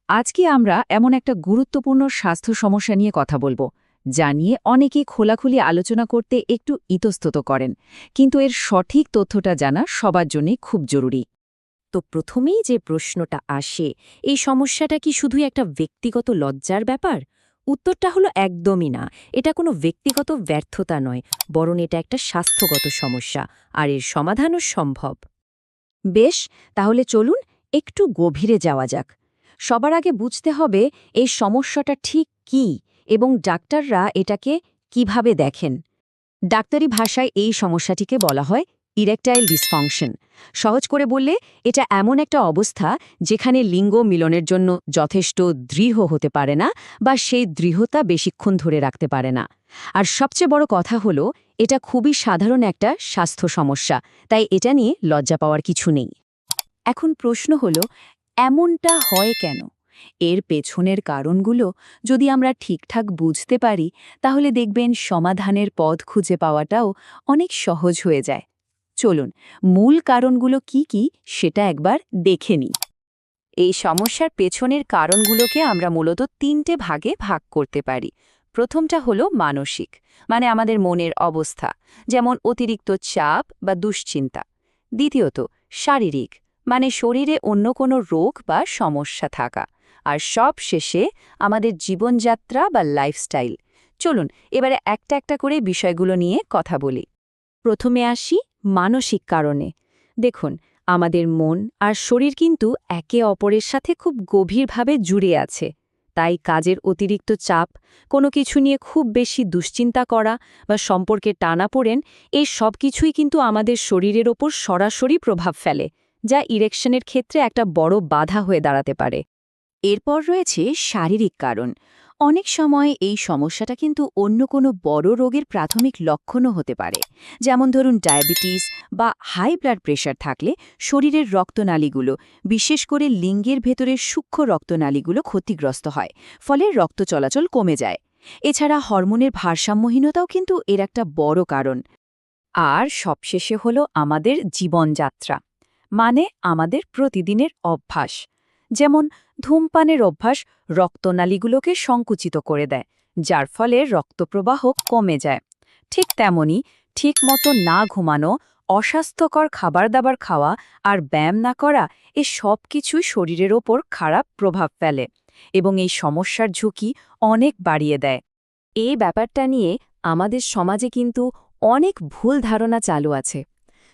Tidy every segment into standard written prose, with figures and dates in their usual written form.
আজকে আমরা এমন একটা গুরুত্বপূর্ণ স্বাস্থ্য সমস্যা নিয়ে কথা বলবো, যা নিয়ে অনেকেই খোলাখুলি আলোচনা করতে একটু ইতস্তত করেন, কিন্তু এর সঠিক তথ্যটা জানা সবার জন্যই খুব জরুরি। তো প্রথমেই যে প্রশ্নটা আসে, এই সমস্যাটা কি শুধুই একটা ব্যক্তিগত লজ্জার ব্যাপার? উত্তরটা হলো একদমই না। এটা কোনো ব্যক্তিগত ব্যর্থতা নয়, বরং এটা একটা স্বাস্থ্যগত সমস্যা, আর এর সমাধানও সম্ভব। বেশ, তাহলে চলুন একটু গভীরে যাওয়া যাক। সবার আগে বুঝতে হবে এই সমস্যাটা ঠিক কী এবং ডাক্তাররা এটাকে কিভাবে দেখেন। ডাক্তারি ভাষায় এই সমস্যাটিকে বলা হয় ইরেকটাইল ডিসফাংশন। সহজ করে বললে এটা এমন একটা অবস্থা যেখানে লিঙ্গ মিলনের জন্য যথেষ্ট দৃঢ় হতে পারে না বা সেই দৃঢ়তা বেশিক্ষণ ধরে রাখতে পারে না। আর সবচেয়ে বড় কথা হলো, এটা খুবই সাধারণ একটা স্বাস্থ্য সমস্যা, তাই এটা নিয়ে লজ্জা পাওয়ার কিছু নেই। এখন প্রশ্ন হলো, এমনটা হয় কেন? এর পেছনের কারণগুলো যদি আমরা ঠিকঠাক বুঝতে পারি, তাহলে দেখবেন সমাধানের পথ খুঁজে পাওয়াটাও অনেক সহজ হয়ে যায়। চলুন মূল কারণগুলো কি কি সেটা একবার দেখে নিই। এই সমস্যার পেছনের কারণগুলোকে আমরা মূলত তিনটে ভাগে ভাগ করতে পারি। প্রথমটা হলো মানসিক, মানে আমাদের মনের অবস্থা, যেমন অতিরিক্ত চাপ বা দুশ্চিন্তা। দ্বিতীয়ত শারীরিক, মানে শরীরে অন্য কোনো রোগ বা সমস্যা থাকা। আর সব শেষে আমাদের জীবনযাত্রা বা লাইফস্টাইল। চলুন এবারে একটা একটা করে বিষয়গুলো নিয়ে কথা বলি। প্রথমে আসি মানসিক কারণে। দেখুন, আমাদের মন আর শরীর কিন্তু একে অপরের সাথে খুব গভীরভাবে জুড়ে আছে। তাই কাজের অতিরিক্ত চাপ, কোনো কিছু নিয়ে খুব বেশি দুশ্চিন্তা করা বা সম্পর্কে টানাপোড়েন, এই সব কিছুই কিন্তু আমাদের শরীরের ওপর সরাসরি প্রভাব ফেলে, যা ইরেকশনের ক্ষেত্রে একটা বড় বাধা হয়ে দাঁড়াতে পারে। এরপর রয়েছে শারীরিক কারণ। অনেক সময় এই সমস্যাটা কিন্তু অন্য কোনো বড় রোগের প্রাথমিক লক্ষণও হতে পারে। যেমন ধরুন ডায়াবেটিস বা হাই ব্লাড প্রেশার থাকলে শরীরের রক্তনালীগুলো, বিশেষ করে লিঙ্গের ভেতরের সূক্ষ্ম রক্তনালীগুলো ক্ষতিগ্রস্ত হয়, ফলে রক্ত চলাচল কমে যায়। এছাড়া হরমোনের ভারসাম্যহীনতাও কিন্তু এর একটা বড় কারণ। আর সবশেষে হলো আমাদের জীবনযাত্রা, মানে আমাদের প্রতিদিনের অভ্যাস। যেমন ধূমপানের অভ্যাস রক্তনালীগুলোকে সংকুচিত করে দেয়, যার ফলে রক্তপ্রবাহ কমে যায়। ঠিক তেমনি ঠিকমতো না ঘুমানো, অস্বাস্থ্যকর খাবার-দাবার খাওয়া আর ব্যায়াম না করা, এ সব কিছুই শরীরের ওপর খারাপ প্রভাব ফেলে এবং এই সমস্যার ঝুঁকি অনেক বাড়িয়ে দেয়। এই ব্যাপারটা নিয়ে আমাদের সমাজে কিন্তু অনেক ভুল ধারণা চালু আছে।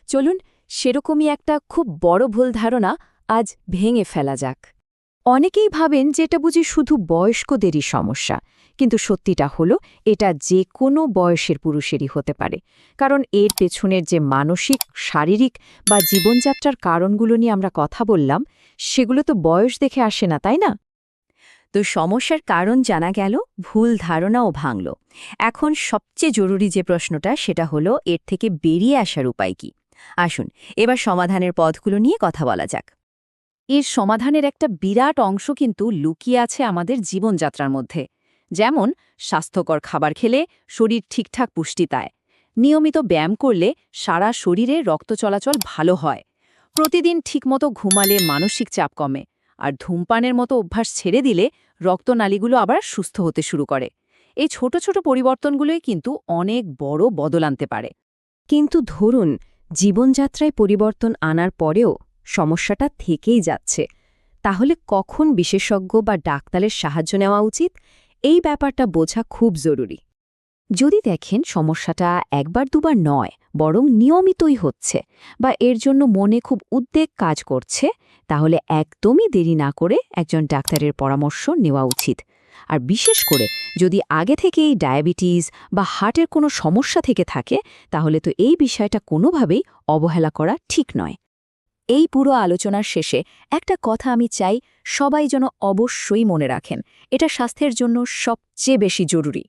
চলুন সেরকমই একটা খুব বড় ভুল ধারণা আজ ভেঙে ফেলা যাক। অনেকেই ভাবেন যে এটা বুঝি শুধু বয়স্কদেরই সমস্যা, কিন্তু সত্যিটা হলো এটা যে কোনো বয়সের পুরুষেরই হতে পারে। কারণ এর পেছনের যে মানসিক, শারীরিক বা জীবনযাত্রার কারণগুলো নিয়ে আমরা কথা বললাম, সেগুলো তো বয়স দেখে আসে না, তাই না? তো সমস্যার কারণ জানা গেল, ভুল ধারণাও ভাঙল। এখন সবচেয়ে জরুরি যে প্রশ্নটা, সেটা হলো এর থেকে বেরিয়ে আসার উপায় কি। আসুন এবার সমাধানের পথগুলো নিয়ে কথা বলা যাক। এর সমাধানের একটা বিরাট অংশ কিন্তু লুকিয়ে আছে আমাদের জীবনযাত্রার মধ্যে। যেমন স্বাস্থ্যকর খাবার খেলে শরীর ঠিকঠাক পুষ্টি পায়, নিয়মিত ব্যায়াম করলে সারা শরীরে রক্ত চলাচল ভালো হয়, প্রতিদিন ঠিকমতো ঘুমালে মানসিক চাপ কমে, আর ধূমপানের মতো অভ্যাস ছেড়ে দিলে রক্তনালীগুলো আবার সুস্থ হতে শুরু করে। এই ছোট ছোট পরিবর্তনগুলোই কিন্তু অনেক বড় বদল আনতে পারে। কিন্তু ধরুন, জীবনযাত্রায় পরিবর্তন আনার পরেও সমস্যাটা থেকেই যাচ্ছে, তাহলে কখন বিশেষজ্ঞ বা ডাক্তারের সাহায্য নেওয়া উচিত? এই ব্যাপারটা বোঝা খুব জরুরি। যদি দেখেন সমস্যাটা একবার দুবার নয়, বরং নিয়মিতই হচ্ছে, বা এর জন্য মনে খুব উদ্বেগ কাজ করছে, তাহলে একদমই দেরি না করে একজন ডাক্তারের পরামর্শ নেওয়া উচিত। আর বিশেষ করে যদি আগে থেকেই ডায়াবেটিস বা হার্টের কোনো সমস্যা থেকে থাকে, তাহলে তো এই বিষয়টা কোনোভাবেই অবহেলা করা ঠিক নয়। এই পুরো আলোচনার শেষে একটা কথা আমি চাই সবাই যেন অবশ্যই মনে রাখেন, এটা স্বাস্থ্যের জন্য সবচেয়ে বেশি জরুরি।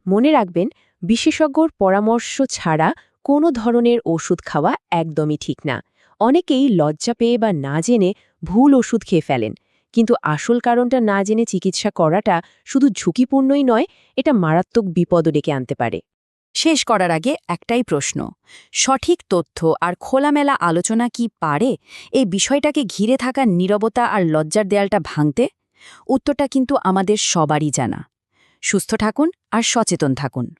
মনে রাখবেন, বিশেষজ্ঞর পরামর্শ ছাড়া কোনো ধরনের ওষুধ খাওয়া একদমই ঠিক না। অনেকেই লজ্জা পেয়ে বা না জেনে ভুল ওষুধ খেয়ে ফেলেন, কিন্তু আসল কারণটা না জেনে চিকিৎসা করাটা শুধু ঝুঁকিপূর্ণই নয়, এটা মারাত্মক বিপদও ডেকে আনতে পারে। শেষ করার আগে একটাই প্রশ্ন, সঠিক তথ্য আর খোলামেলা আলোচনা কি পারে এই বিষয়টাকে ঘিরে থাকা নীরবতা আর লজ্জার দেয়ালটা ভাঙতে? উত্তরটা কিন্তু আমাদের সবারই জানা। সুস্থ থাকুন আর সচেতন থাকুন।